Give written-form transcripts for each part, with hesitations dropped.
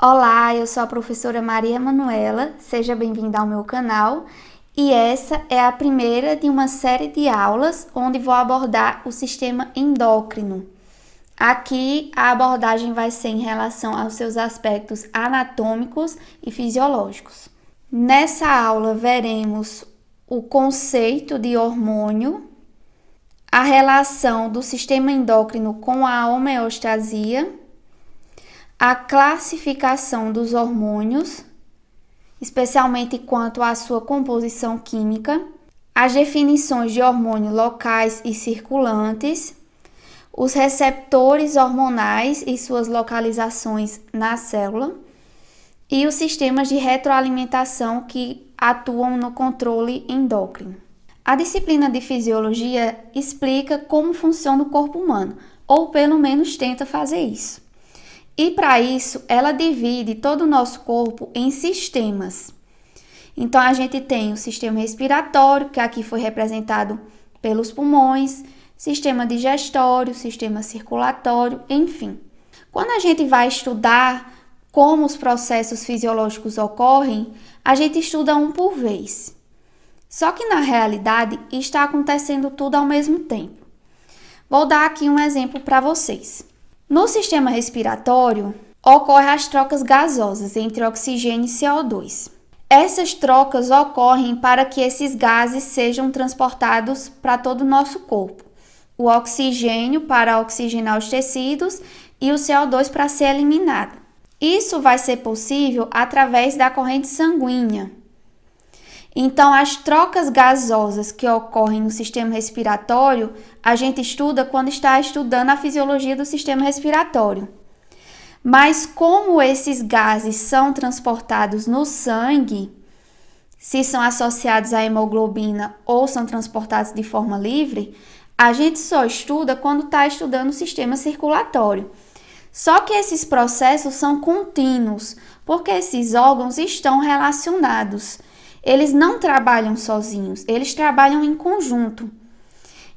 Olá, eu sou a professora Maria Manuela, seja bem-vinda ao meu canal e essa é a primeira de uma série de aulas onde vou abordar o sistema endócrino. Aqui a abordagem vai ser em relação aos seus aspectos anatômicos e fisiológicos. Nessa aula veremos o conceito de hormônio, a relação do sistema endócrino com a homeostasia, a classificação dos hormônios, especialmente quanto à sua composição química, as definições de hormônios locais e circulantes, os receptores hormonais e suas localizações na célula e os sistemas de retroalimentação que atuam no controle endócrino. A disciplina de fisiologia explica como funciona o corpo humano, ou pelo menos tenta fazer isso. E para isso, ela divide todo o nosso corpo em sistemas. Então, a gente tem o sistema respiratório, que aqui foi representado pelos pulmões, sistema digestório, sistema circulatório, enfim. Quando a gente vai estudar como os processos fisiológicos ocorrem, a gente estuda um por vez. Só que na realidade, está acontecendo tudo ao mesmo tempo. Vou dar aqui um exemplo para vocês. No sistema respiratório, ocorrem as trocas gasosas entre oxigênio e CO2. Essas trocas ocorrem para que esses gases sejam transportados para todo o nosso corpo. O oxigênio para oxigenar os tecidos e o CO2 para ser eliminado. Isso vai ser possível através da corrente sanguínea. Então, as trocas gasosas que ocorrem no sistema respiratório, a gente estuda quando está estudando a fisiologia do sistema respiratório. Mas como esses gases são transportados no sangue, se são associados à hemoglobina ou são transportados de forma livre, a gente só estuda quando está estudando o sistema circulatório. Só que esses processos são contínuos, porque esses órgãos estão relacionados. Eles não trabalham sozinhos, eles trabalham em conjunto.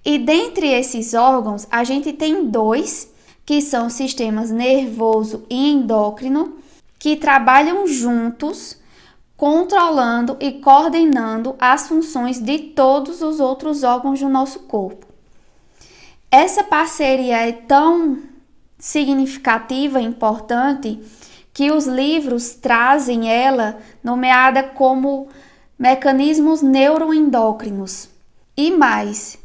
E dentre esses órgãos, a gente tem dois, que são os sistemas nervoso e endócrino, que trabalham juntos, controlando e coordenando as funções de todos os outros órgãos do nosso corpo. Essa parceria é tão significativa e importante que os livros trazem ela nomeada como mecanismos neuroendócrinos. E mais,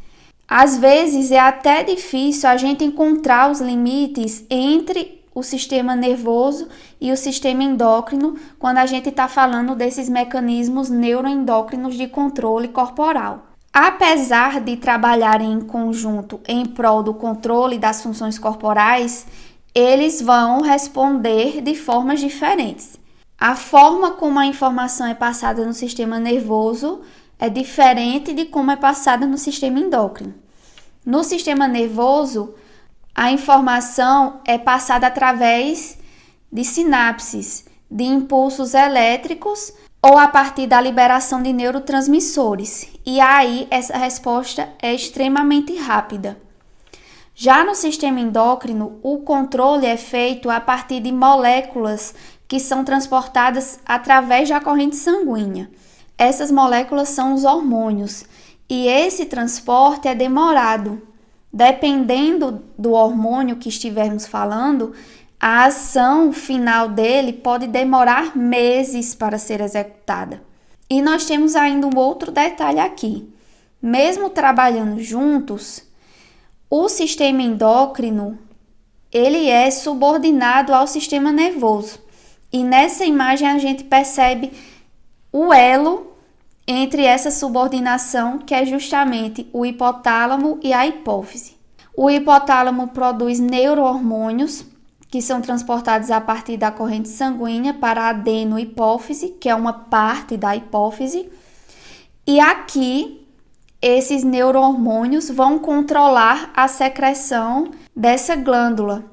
às vezes é até difícil a gente encontrar os limites entre o sistema nervoso e o sistema endócrino quando a gente está falando desses mecanismos neuroendócrinos de controle corporal. Apesar de trabalharem em conjunto em prol do controle das funções corporais, eles vão responder de formas diferentes. A forma como a informação é passada no sistema nervoso é diferente de como é passada no sistema endócrino. No sistema nervoso, a informação é passada através de sinapses, de impulsos elétricos ou a partir da liberação de neurotransmissores. E aí, essa resposta é extremamente rápida. Já no sistema endócrino, o controle é feito a partir de moléculas que são transportadas através da corrente sanguínea. Essas moléculas são os hormônios e esse transporte é demorado. Dependendo do hormônio que estivermos falando, a ação final dele pode demorar meses para ser executada. E nós temos ainda um outro detalhe aqui. Mesmo trabalhando juntos, o sistema endócrino, ele é subordinado ao sistema nervoso. E nessa imagem a gente percebe o elo entre essa subordinação, que é justamente o hipotálamo e a hipófise. O hipotálamo produz neurohormônios, que são transportados a partir da corrente sanguínea para a adenohipófise, que é uma parte da hipófise. E aqui, esses neurohormônios vão controlar a secreção dessa glândula,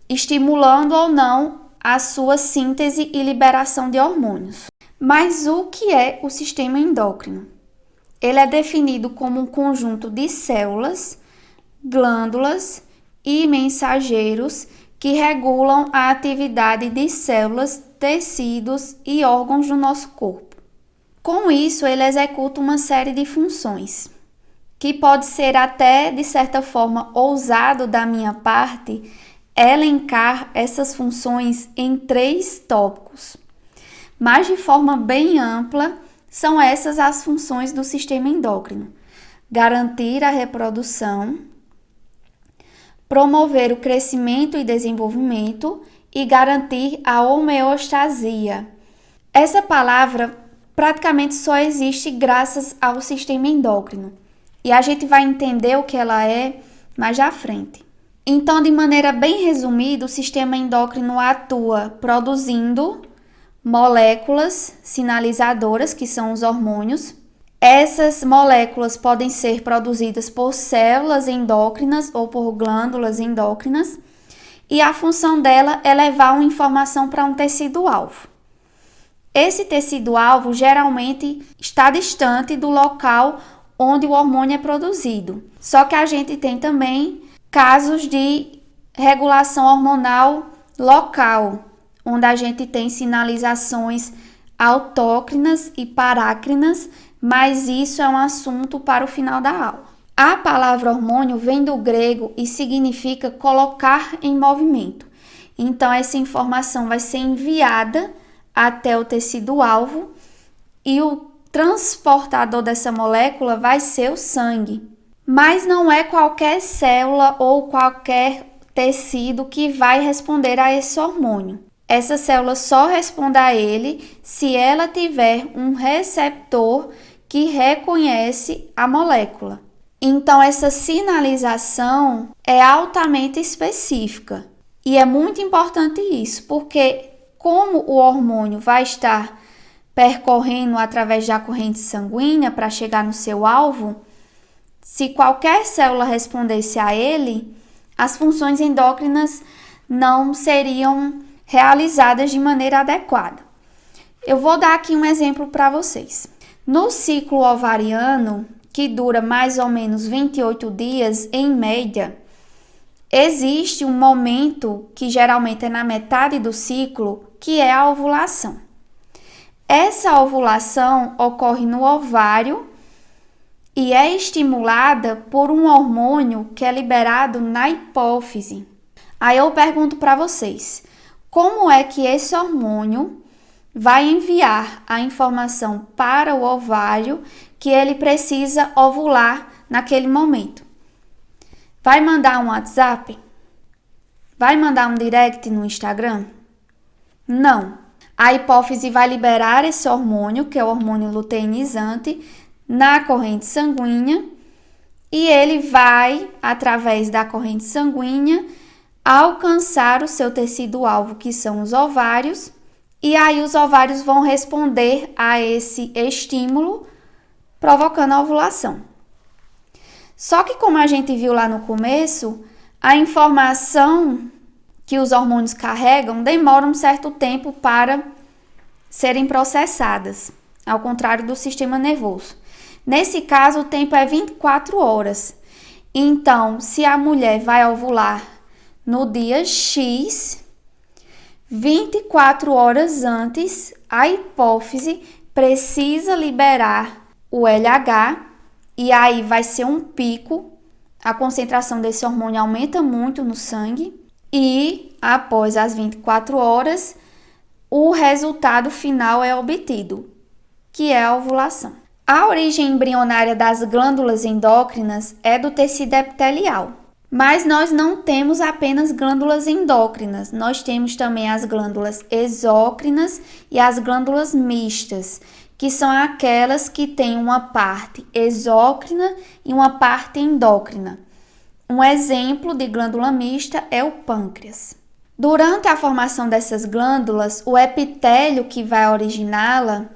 estimulando ou não a sua síntese e liberação de hormônios. Mas o que é o sistema endócrino? Ele é definido como um conjunto de células, glândulas e mensageiros que regulam a atividade de células tecidos e órgãos do nosso corpo. Com isso, ele executa uma série de funções, que pode ser até, de certa forma, ousado da minha parte elencar essas funções em 3 tópicos. Mas de forma bem ampla, são essas as funções do sistema endócrino: garantir a reprodução, promover o crescimento e desenvolvimento e garantir a homeostasia. Essa palavra praticamente só existe graças ao sistema endócrino e a gente vai entender o que ela é mais à frente. Então, de maneira bem resumida, o sistema endócrino atua produzindo moléculas sinalizadoras, que são os hormônios. Essas moléculas podem ser produzidas por células endócrinas ou por glândulas endócrinas, e a função dela é levar uma informação para um tecido-alvo. Esse tecido-alvo geralmente está distante do local onde o hormônio é produzido. Só que a gente tem também casos de regulação hormonal local, onde a gente tem sinalizações autócrinas e parácrinas, mas isso é um assunto para o final da aula. A palavra hormônio vem do grego e significa colocar em movimento. Então, essa informação vai ser enviada até o tecido-alvo e o transportador dessa molécula vai ser o sangue. Mas não é qualquer célula ou qualquer tecido que vai responder a esse hormônio. Essa célula só responde a ele se ela tiver um receptor que reconhece a molécula. Então, essa sinalização é altamente específica. E é muito importante isso, porque como o hormônio vai estar percorrendo através da corrente sanguínea para chegar no seu alvo, se qualquer célula respondesse a ele, as funções endócrinas não seriam realizadas de maneira adequada. Eu vou dar aqui um exemplo para vocês. No ciclo ovariano, que dura mais ou menos 28 dias em média, existe um momento que geralmente é na metade do ciclo, que é a ovulação. Essa ovulação ocorre no ovário e é estimulada por um hormônio que é liberado na hipófise. Aí eu pergunto para vocês, como é que esse hormônio vai enviar a informação para o ovário que ele precisa ovular naquele momento? Vai mandar um WhatsApp? Vai mandar um direct no Instagram? Não. A hipófise vai liberar esse hormônio, que é o hormônio luteinizante, na corrente sanguínea, e ele vai, através da corrente sanguínea, alcançar o seu tecido-alvo, que são os ovários, e aí os ovários vão responder a esse estímulo, provocando a ovulação. Só que, como a gente viu lá no começo, a informação que os hormônios carregam demora um certo tempo para serem processadas, ao contrário do sistema nervoso. Nesse caso, o tempo é 24 horas. Então, se a mulher vai ovular no dia X, 24 horas antes, a hipófise precisa liberar o LH e aí vai ser um pico, a concentração desse hormônio aumenta muito no sangue e após as 24 horas, o resultado final é obtido, que é a ovulação. A origem embrionária das glândulas endócrinas é do tecido epitelial. Mas nós não temos apenas glândulas endócrinas, nós temos também as glândulas exócrinas e as glândulas mistas, que são aquelas que têm uma parte exócrina e uma parte endócrina. Um exemplo de glândula mista é o pâncreas. Durante a formação dessas glândulas, o epitélio que vai originá-la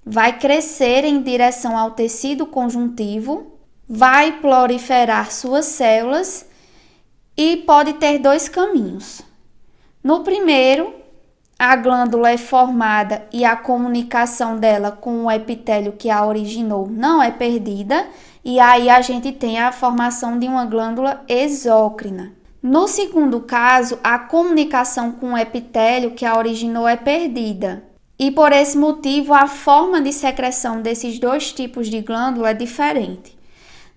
vai crescer em direção ao tecido conjuntivo, vai proliferar suas células e pode ter 2 caminhos. No primeiro, a glândula é formada e a comunicação dela com o epitélio que a originou não é perdida, e aí a gente tem a formação de uma glândula exócrina. No segundo caso, a comunicação com o epitélio que a originou é perdida. E por esse motivo, a forma de secreção desses dois tipos de glândula é diferente.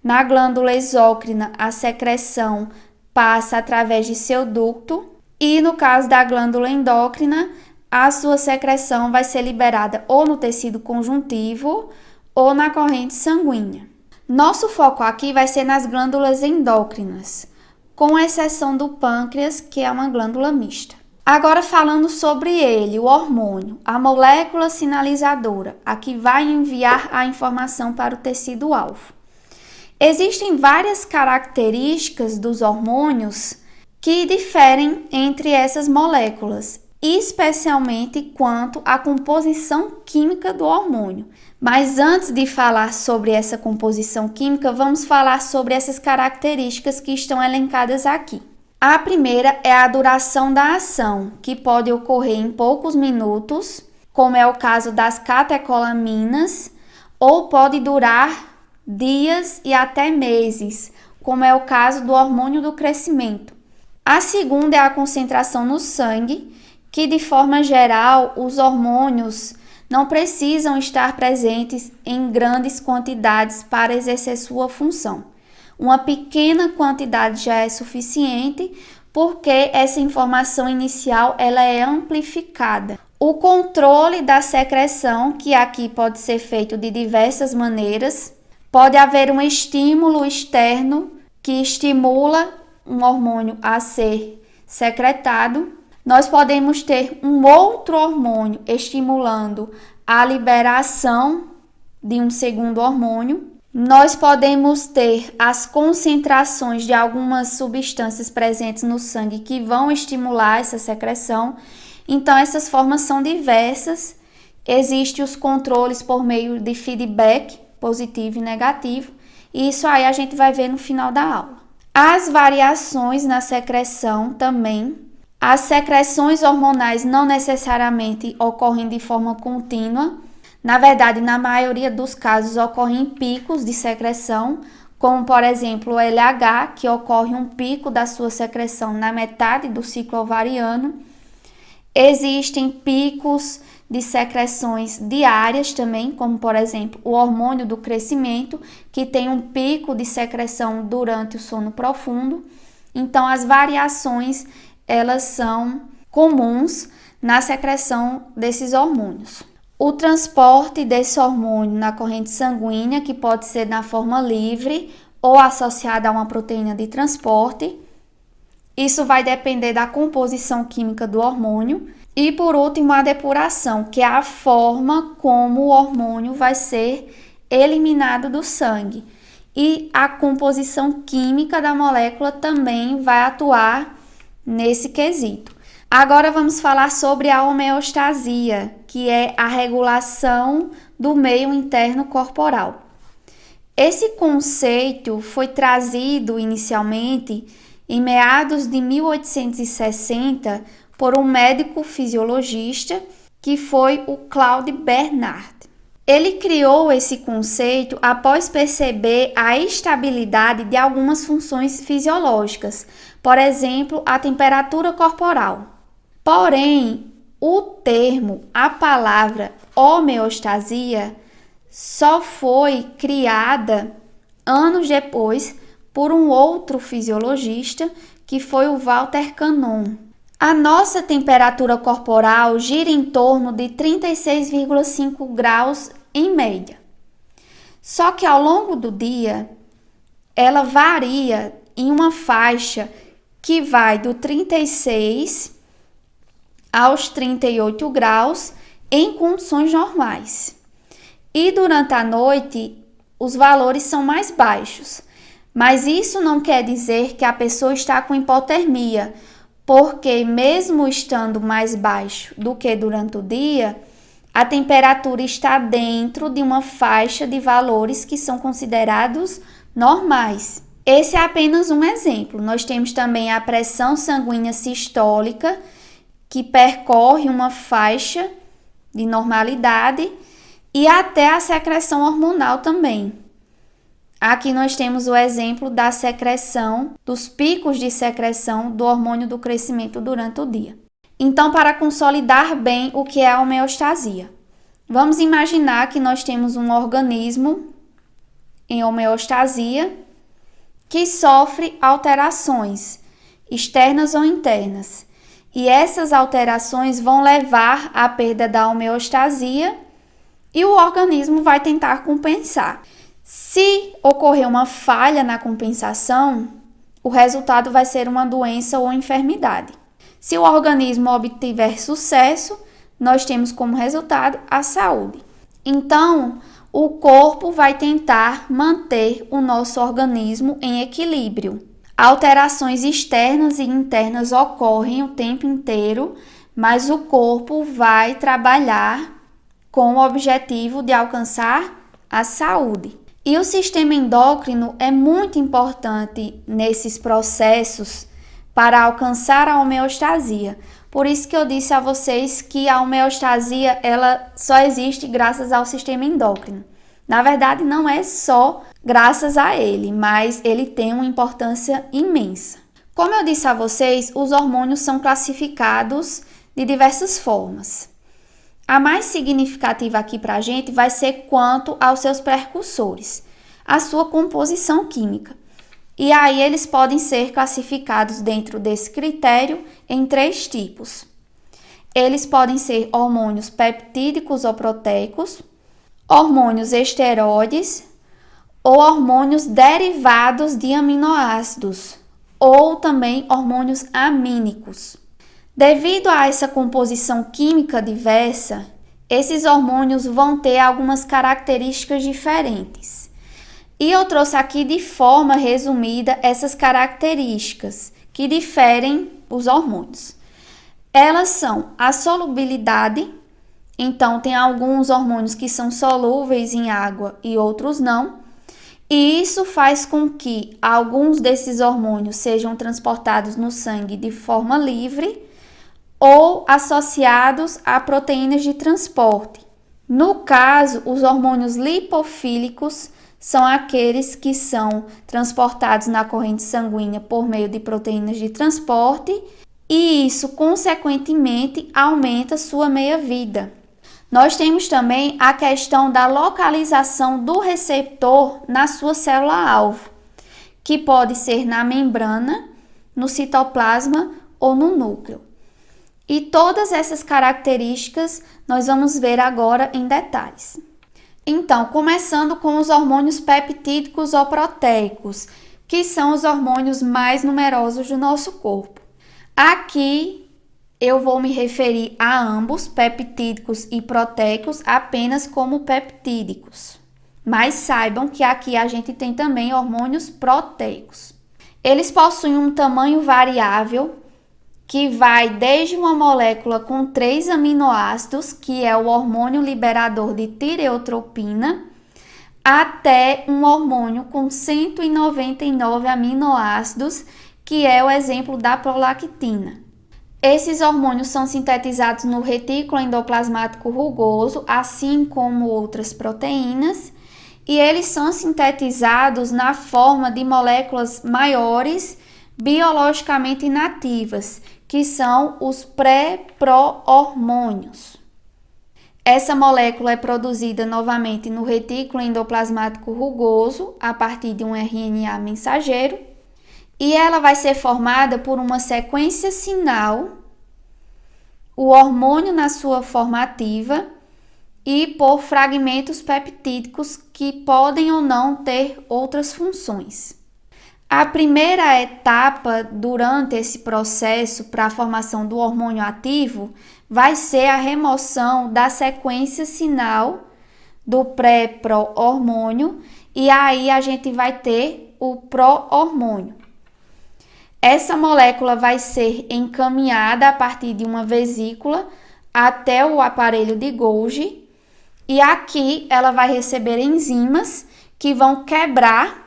Na glândula exócrina, a secreção passa através de seu ducto e no caso da glândula endócrina, a sua secreção vai ser liberada ou no tecido conjuntivo ou na corrente sanguínea. Nosso foco aqui vai ser nas glândulas endócrinas, com exceção do pâncreas, que é uma glândula mista. Agora falando sobre ele, o hormônio, a molécula sinalizadora, a que vai enviar a informação para o tecido-alvo. Existem várias características dos hormônios que diferem entre essas moléculas, especialmente quanto à composição química do hormônio. Mas antes de falar sobre essa composição química, vamos falar sobre essas características que estão elencadas aqui. A primeira é a duração da ação, que pode ocorrer em poucos minutos, como é o caso das catecolaminas, ou pode durar dias e até meses, como é o caso do hormônio do crescimento. A segunda é a concentração no sangue, que de forma geral os hormônios não precisam estar presentes em grandes quantidades para exercer sua função. Uma pequena quantidade já é suficiente, porque essa informação inicial ela é amplificada. O controle da secreção, que aqui pode ser feito de diversas maneiras, pode haver um estímulo externo que estimula um hormônio a ser secretado. Nós podemos ter um outro hormônio estimulando a liberação de um segundo hormônio. Nós podemos ter as concentrações de algumas substâncias presentes no sangue que vão estimular essa secreção. Então, essas formas são diversas. Existem os controles por meio de feedback positivo e negativo. E isso aí a gente vai ver no final da aula. As variações na secreção também. As secreções hormonais não necessariamente ocorrem de forma contínua. Na verdade, na maioria dos casos, ocorrem picos de secreção, como por exemplo o LH, que ocorre um pico da sua secreção na metade do ciclo ovariano. Existem picos de secreções diárias também, como por exemplo o hormônio do crescimento, que tem um pico de secreção durante o sono profundo. Então, as variações elas são comuns na secreção desses hormônios. O transporte desse hormônio na corrente sanguínea, que pode ser na forma livre ou associada a uma proteína de transporte. Isso vai depender da composição química do hormônio. E por último, a depuração, que é a forma como o hormônio vai ser eliminado do sangue. E a composição química da molécula também vai atuar nesse quesito. Agora vamos falar sobre a homeostasia, que é a regulação do meio interno corporal. Esse conceito foi trazido inicialmente em meados de 1860 por um médico fisiologista que foi o Claude Bernard. Ele criou esse conceito após perceber a estabilidade de algumas funções fisiológicas, por exemplo, a temperatura corporal. Porém, o termo, a palavra homeostasia, só foi criada anos depois por um outro fisiologista, que foi o Walter Cannon. A nossa temperatura corporal gira em torno de 36,5 graus em média. Só que ao longo do dia, ela varia em uma faixa que vai do 36 aos 38 graus em condições normais. E durante a noite, os valores são mais baixos. Mas isso não quer dizer que a pessoa está com hipotermia, porque mesmo estando mais baixo do que durante o dia, a temperatura está dentro de uma faixa de valores que são considerados normais. Esse é apenas um exemplo. Nós temos também a pressão sanguínea sistólica, que percorre uma faixa de normalidade, e até a secreção hormonal também. Aqui nós temos o exemplo da secreção, dos picos de secreção do hormônio do crescimento durante o dia. Então, para consolidar bem o que é a homeostasia, vamos imaginar que nós temos um organismo em homeostasia que sofre alterações externas ou internas. E essas alterações vão levar à perda da homeostasia e o organismo vai tentar compensar. Se ocorrer uma falha na compensação, o resultado vai ser uma doença ou enfermidade. Se o organismo obtiver sucesso, nós temos como resultado a saúde. Então, o corpo vai tentar manter o nosso organismo em equilíbrio. Alterações externas e internas ocorrem o tempo inteiro, mas o corpo vai trabalhar com o objetivo de alcançar a saúde. E o sistema endócrino é muito importante nesses processos para alcançar a homeostasia. Por isso que eu disse a vocês que a homeostasia ela só existe graças ao sistema endócrino. Na verdade, não é só graças a ele, mas ele tem uma importância imensa. Como eu disse a vocês, os hormônios são classificados de diversas formas. A mais significativa aqui para a gente vai ser quanto aos seus precursores, a sua composição química. E aí eles podem ser classificados dentro desse critério em 3 tipos. Eles podem ser hormônios peptídicos ou proteicos, hormônios esteroides ou hormônios derivados de aminoácidos, ou também hormônios amínicos. Devido a essa composição química diversa, esses hormônios vão ter algumas características diferentes. E eu trouxe aqui de forma resumida essas características que diferem os hormônios. Elas são a solubilidade, então tem alguns hormônios que são solúveis em água e outros não. E isso faz com que alguns desses hormônios sejam transportados no sangue de forma livre ou associados a proteínas de transporte. No caso, os hormônios lipofílicos são aqueles que são transportados na corrente sanguínea por meio de proteínas de transporte e isso, consequentemente, aumenta sua meia-vida. Nós temos também a questão da localização do receptor na sua célula-alvo, que pode ser na membrana, no citoplasma ou no núcleo. E todas essas características nós vamos ver agora em detalhes. Então, começando com os hormônios peptídicos ou proteicos, que são os hormônios mais numerosos do nosso corpo. Aqui eu vou me referir a ambos, peptídicos e proteicos, apenas como peptídicos. Mas saibam que aqui a gente tem também hormônios proteicos. Eles possuem um tamanho variável, que vai desde uma molécula com 3 aminoácidos, que é o hormônio liberador de tireotropina, até um hormônio com 199 aminoácidos, que é o exemplo da prolactina. Esses hormônios são sintetizados no retículo endoplasmático rugoso, assim como outras proteínas, e eles são sintetizados na forma de moléculas maiores biologicamente inativas, que são os pré-prohormônios. Essa molécula é produzida novamente no retículo endoplasmático rugoso a partir de um RNA mensageiro e ela vai ser formada por uma sequência sinal, o hormônio na sua forma ativa e por fragmentos peptídicos que podem ou não ter outras funções. A primeira etapa durante esse processo para a formação do hormônio ativo vai ser a remoção da sequência sinal do pré-prohormônio e aí a gente vai ter o prohormônio. Essa molécula vai ser encaminhada a partir de uma vesícula até o aparelho de Golgi e aqui ela vai receber enzimas que vão quebrar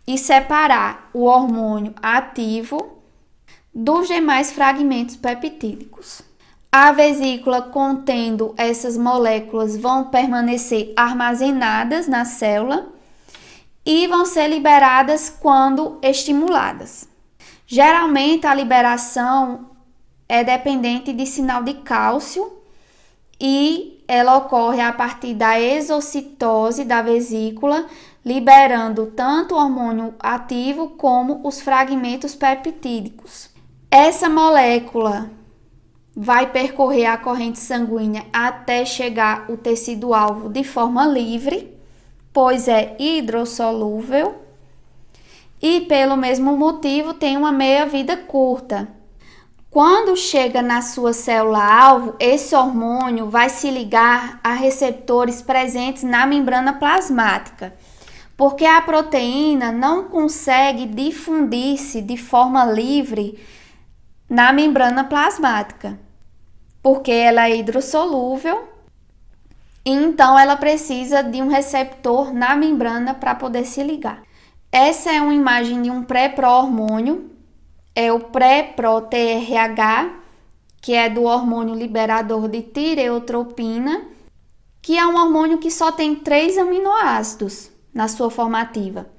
e separar o hormônio ativo dos demais fragmentos peptídicos. A vesícula contendo essas moléculas vão permanecer armazenadas na célula e vão ser liberadas quando estimuladas. Geralmente a liberação é dependente de sinal de cálcio e ela ocorre a partir da exocitose da vesícula, liberando tanto o hormônio ativo como os fragmentos peptídicos. Essa molécula vai percorrer a corrente sanguínea até chegar ao tecido-alvo de forma livre, pois é hidrossolúvel e, pelo mesmo motivo, tem uma meia-vida curta. Quando chega na sua célula-alvo, esse hormônio vai se ligar a receptores presentes na membrana plasmática, porque a proteína não consegue difundir-se de forma livre na membrana plasmática, porque ela é hidrossolúvel, e então ela precisa de um receptor na membrana para poder se ligar. Essa é uma imagem de um pré-pro-hormônio, é o pré-pro-TRH, que é do hormônio liberador de tireotropina, que é um hormônio que só tem 3 aminoácidos na sua formativa.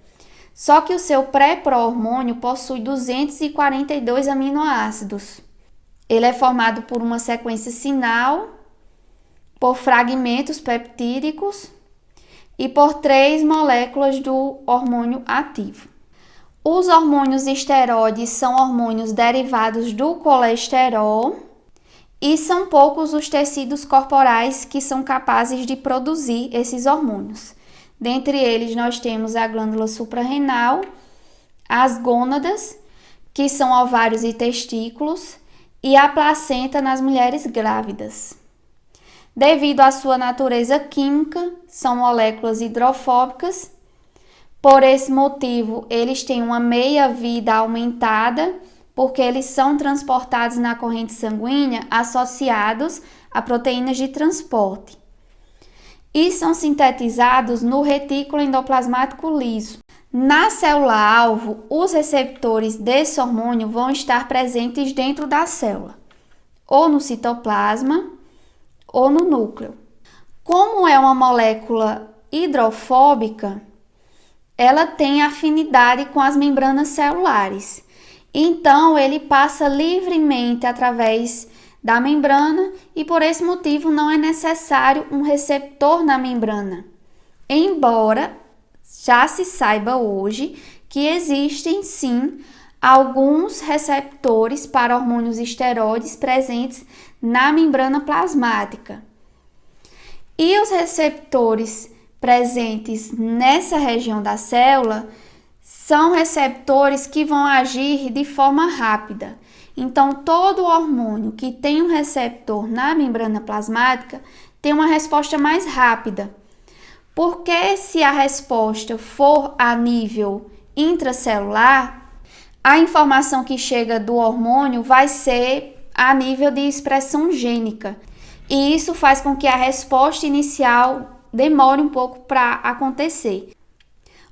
Só que o seu pré-pro-hormônio possui 242 aminoácidos. Ele é formado por uma sequência sinal, por fragmentos peptídicos e por 3 moléculas do hormônio ativo. Os hormônios esteroides são hormônios derivados do colesterol e são poucos os tecidos corporais que são capazes de produzir esses hormônios. Dentre eles, nós temos a glândula suprarrenal, as gônadas, que são ovários e testículos, e a placenta nas mulheres grávidas. Devido à sua natureza química, são moléculas hidrofóbicas. Por esse motivo, eles têm uma meia-vida aumentada, porque eles são transportados na corrente sanguínea associados a proteínas de transporte. E são sintetizados no retículo endoplasmático liso. Na célula-alvo, os receptores desse hormônio vão estar presentes dentro da célula, ou no citoplasma, ou no núcleo. Como é uma molécula hidrofóbica, ela tem afinidade com as membranas celulares. Então, ele passa livremente através da membrana e, por esse motivo, não é necessário um receptor na membrana. Embora já se saiba hoje que existem, sim, alguns receptores para hormônios esteroides presentes na membrana plasmática. E os receptores presentes nessa região da célula são receptores que vão agir de forma rápida. Então, todo hormônio que tem um receptor na membrana plasmática tem uma resposta mais rápida. Porque se a resposta for a nível intracelular, a informação que chega do hormônio vai ser a nível de expressão gênica. E isso faz com que a resposta inicial demore um pouco para acontecer.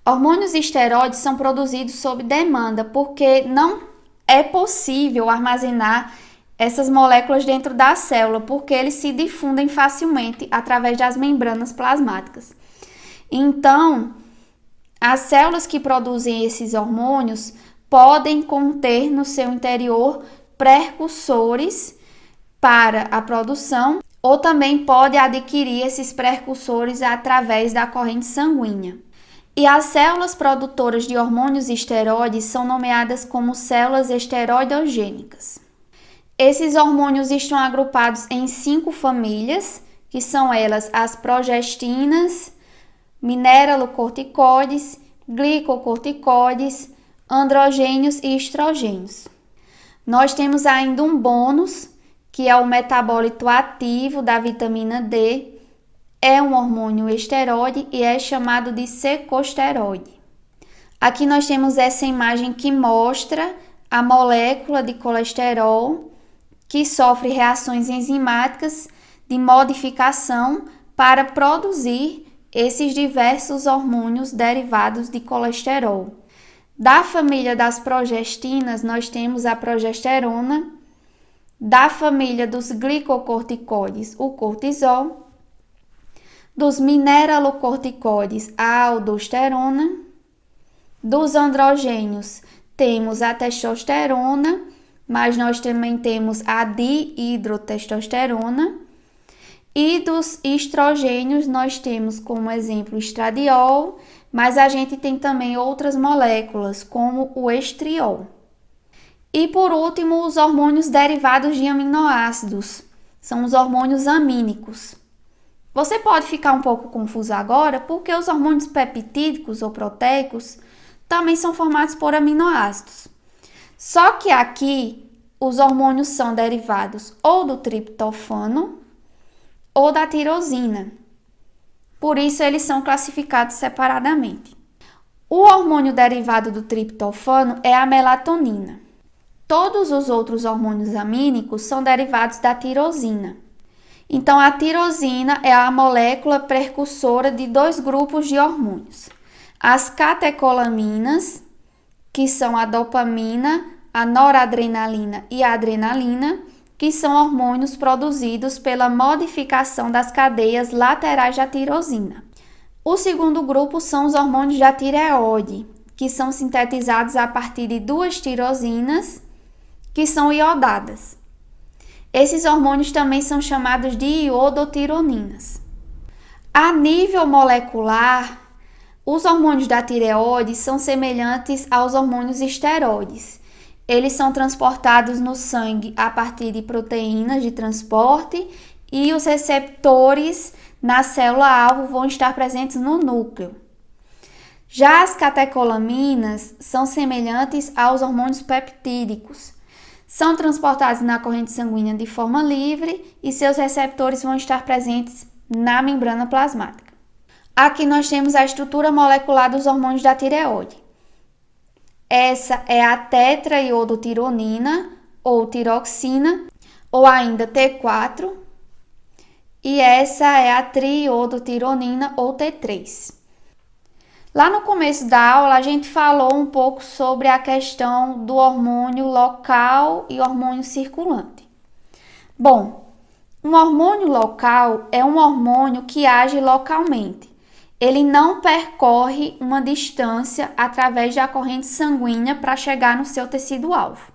Hormônios esteroides são produzidos sob demanda, porque não é possível armazenar essas moléculas dentro da célula, porque eles se difundem facilmente através das membranas plasmáticas. Então, as células que produzem esses hormônios podem conter no seu interior precursores para a produção, ou também pode adquirir esses precursores através da corrente sanguínea. E as células produtoras de hormônios esteroides são nomeadas como células esteroidogênicas. Esses hormônios estão agrupados em 5 famílias, que são elas as progestinas, mineralocorticoides, glicocorticoides, androgênios e estrogênios. Nós temos ainda um bônus, que é o metabólito ativo da vitamina D, é um hormônio esteroide e é chamado de secosteroide. Aqui nós temos essa imagem que mostra a molécula de colesterol que sofre reações enzimáticas de modificação para produzir esses diversos hormônios derivados de colesterol. Da família das progestinas, nós temos a progesterona, da família dos glicocorticoides, o cortisol, dos mineralocorticoides, a aldosterona, Dos androgênios, temos a testosterona, mas nós também temos a dihidrotestosterona. E dos estrogênios, nós temos como exemplo o estradiol, mas a gente tem também outras moléculas, como o estriol. E por último, os hormônios derivados de aminoácidos, são os hormônios amínicos. Você pode ficar um pouco confuso agora, porque os hormônios peptídicos ou proteicos também são formados por aminoácidos. Só que aqui, os hormônios são derivados ou do triptofano ou da tirosina. Por isso, eles são classificados separadamente. O hormônio derivado do triptofano é a melatonina. Todos os outros hormônios amínicos são derivados da tirosina. Então, a tirosina é a molécula precursora de dois grupos de hormônios. As catecolaminas, que são a dopamina, a noradrenalina e a adrenalina, que são hormônios produzidos pela modificação das cadeias laterais da tirosina. O segundo grupo são os hormônios da tireoide, que são sintetizados a partir de duas tirosinas, que são iodadas. Esses hormônios também são chamados de iodotironinas. A nível molecular, os hormônios da tireoide são semelhantes aos hormônios esteroides. Eles são transportados no sangue a partir de proteínas de transporte e os receptores na célula-alvo vão estar presentes no núcleo. Já as catecolaminas são semelhantes aos hormônios peptídicos. São transportados na corrente sanguínea de forma livre e seus receptores vão estar presentes na membrana plasmática. Aqui nós temos a estrutura molecular dos hormônios da tireoide. Essa é a tetraiodotironina ou tiroxina, ou ainda T4. E essa é a triiodotironina ou T3. Lá no começo da aula, a gente falou um pouco sobre a questão do hormônio local e hormônio circulante. Bom, um hormônio local é um hormônio que age localmente. Ele não percorre uma distância através da corrente sanguínea para chegar no seu tecido-alvo.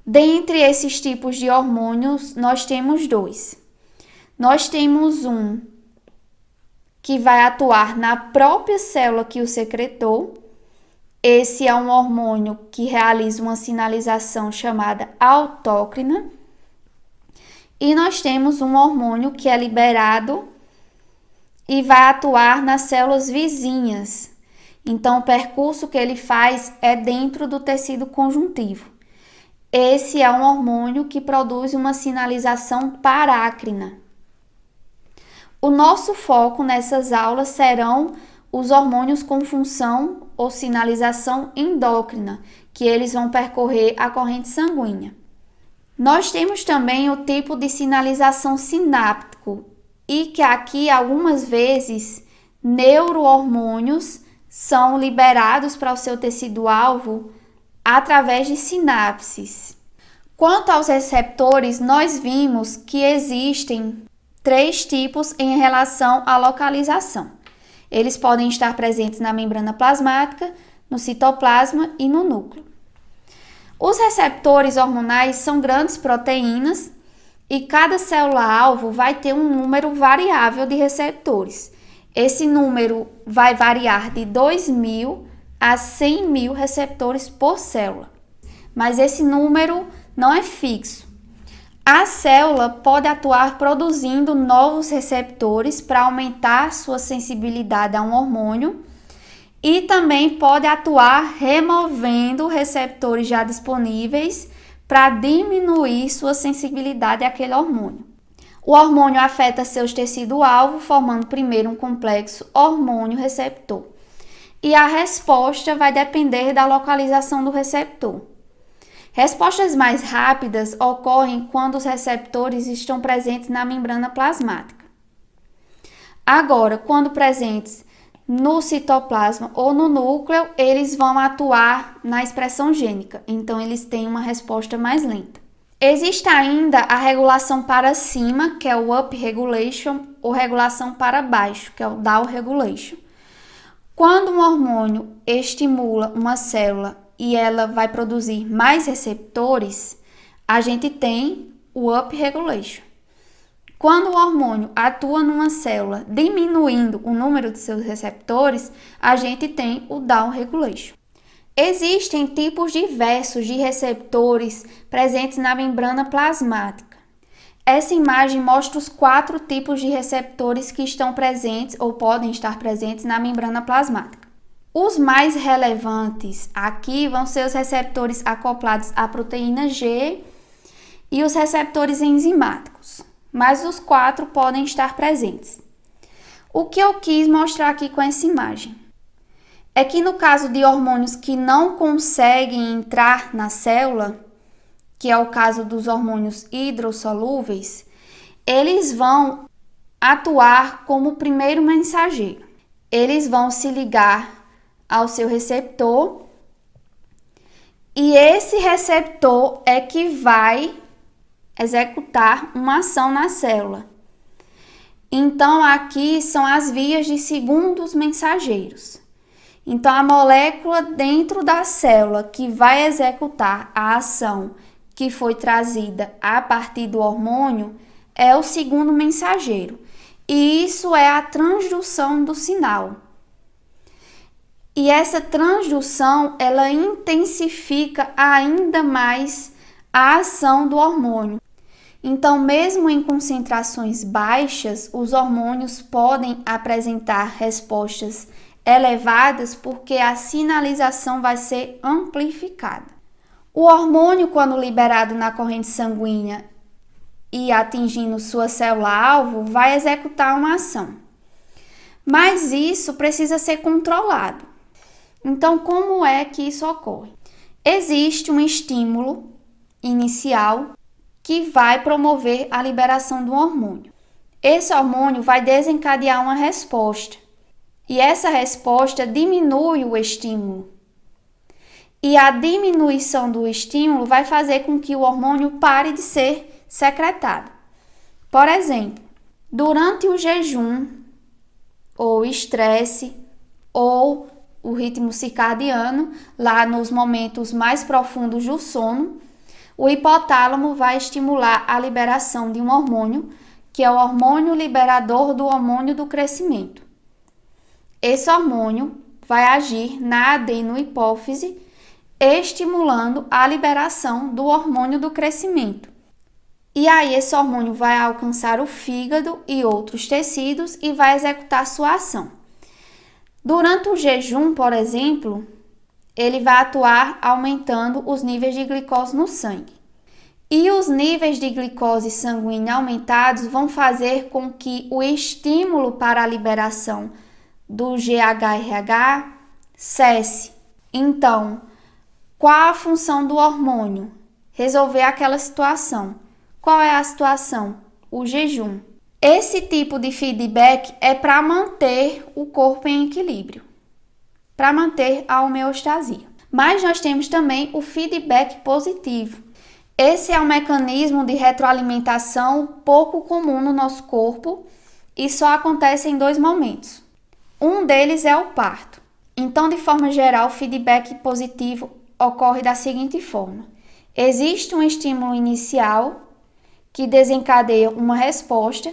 Dentre esses tipos de hormônios, nós temos dois. Nós temos um que vai atuar na própria célula que o secretou. Esse é um hormônio que realiza uma sinalização chamada autócrina. E nós temos um hormônio que é liberado e vai atuar nas células vizinhas. Então, o percurso que ele faz é dentro do tecido conjuntivo. Esse é um hormônio que produz uma sinalização parácrina. O nosso foco nessas aulas serão os hormônios com função ou sinalização endócrina, que eles vão percorrer a corrente sanguínea. Nós temos também o tipo de sinalização sináptico e que aqui algumas vezes neurohormônios são liberados para o seu tecido-alvo através de sinapses. Quanto aos receptores, nós vimos que existem 3 tipos em relação à localização. Eles podem estar presentes na membrana plasmática, no citoplasma e no núcleo. Os receptores hormonais são grandes proteínas e cada célula-alvo vai ter um número variável de receptores. Esse número vai variar de 2.000 a 100.000 receptores por célula, mas esse número não é fixo. A célula pode atuar produzindo novos receptores para aumentar sua sensibilidade a um hormônio e também pode atuar removendo receptores já disponíveis para diminuir sua sensibilidade àquele hormônio. O hormônio afeta seus tecidos-alvo, formando primeiro um complexo hormônio-receptor. E a resposta vai depender da localização do receptor. Respostas mais rápidas ocorrem quando os receptores estão presentes na membrana plasmática. Agora, quando presentes no citoplasma ou no núcleo, eles vão atuar na expressão gênica, então eles têm uma resposta mais lenta. Existe ainda a regulação para cima, que é o up regulation, ou regulação para baixo, que é o down regulation. Quando um hormônio estimula uma célula e ela vai produzir mais receptores, a gente tem o upregulation. Quando o hormônio atua numa célula diminuindo o número de seus receptores, a gente tem o downregulation. Existem tipos diversos de receptores presentes na membrana plasmática. Essa imagem mostra os 4 tipos de receptores que estão presentes ou podem estar presentes na membrana plasmática. Os mais relevantes aqui vão ser os receptores acoplados à proteína G e os receptores enzimáticos, mas os 4 podem estar presentes. O que eu quis mostrar aqui com essa imagem é que no caso de hormônios que não conseguem entrar na célula, que é o caso dos hormônios hidrossolúveis, eles vão atuar como primeiro mensageiro. Eles vão se ligar ao seu receptor e esse receptor é que vai executar uma ação na célula. Então, aqui são as vias de segundos mensageiros. Então, a molécula dentro da célula que vai executar a ação que foi trazida a partir do hormônio é o segundo mensageiro. E isso é a transdução do sinal. E essa transdução, ela intensifica ainda mais a ação do hormônio. Então, mesmo em concentrações baixas, os hormônios podem apresentar respostas elevadas porque a sinalização vai ser amplificada. O hormônio, quando liberado na corrente sanguínea e atingindo sua célula-alvo, vai executar uma ação. Mas isso precisa ser controlado. Então, como é que isso ocorre? Existe um estímulo inicial que vai promover a liberação do hormônio. Esse hormônio vai desencadear uma resposta. E essa resposta diminui o estímulo. E a diminuição do estímulo vai fazer com que o hormônio pare de ser secretado. Por exemplo, durante o jejum, ou estresse, ou o ritmo circadiano, lá nos momentos mais profundos do sono, o hipotálamo vai estimular a liberação de um hormônio, que é o hormônio liberador do hormônio do crescimento. Esse hormônio vai agir na adenohipófise, estimulando a liberação do hormônio do crescimento. E aí esse hormônio vai alcançar o fígado e outros tecidos e vai executar sua ação. Durante o jejum, por exemplo, ele vai atuar aumentando os níveis de glicose no sangue. E os níveis de glicose sanguínea aumentados vão fazer com que o estímulo para a liberação do GHRH cesse. Então, qual a função do hormônio? Resolver aquela situação. Qual é a situação? O jejum. Esse tipo de feedback é para manter o corpo em equilíbrio, para manter a homeostasia. Mas nós temos também o feedback positivo. Esse é um mecanismo de retroalimentação pouco comum no nosso corpo e só acontece em 2 momentos. Um deles é o parto. Então, de forma geral, o feedback positivo ocorre da seguinte forma: existe um estímulo inicial que desencadeia uma resposta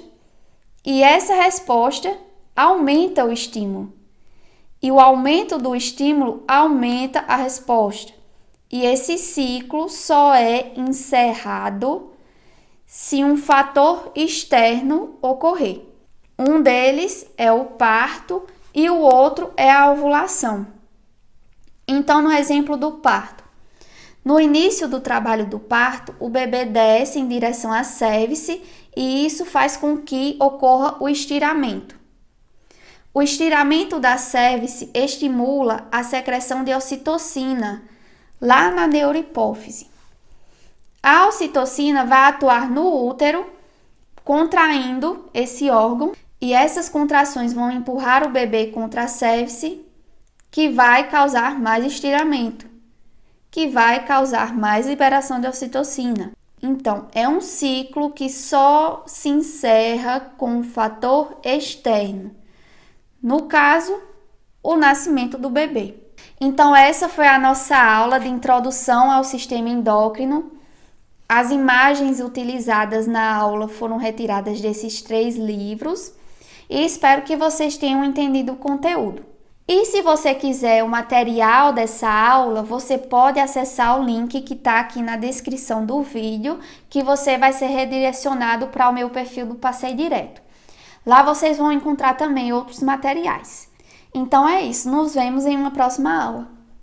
e essa resposta aumenta o estímulo. E o aumento do estímulo aumenta a resposta. E esse ciclo só é encerrado se um fator externo ocorrer. Um deles é o parto e o outro é a ovulação. Então, no exemplo do parto, no início do trabalho do parto, o bebê desce em direção à cervice e isso faz com que ocorra o estiramento. O estiramento da cervice estimula a secreção de ocitocina lá na neurohipófise. A ocitocina vai atuar no útero, contraindo esse órgão, e essas contrações vão empurrar o bebê contra a cervice, que vai causar mais estiramento, que vai causar mais liberação de ocitocina. Então, é um ciclo que só se encerra com um fator externo. No caso, o nascimento do bebê. Então, essa foi a nossa aula de introdução ao sistema endócrino. As imagens utilizadas na aula foram retiradas desses 3 livros e espero que vocês tenham entendido o conteúdo. E se você quiser o material dessa aula, você pode acessar o link que está aqui na descrição do vídeo, que você vai ser redirecionado para o meu perfil do Passei Direto. Lá vocês vão encontrar também outros materiais. Então é isso, nos vemos em uma próxima aula.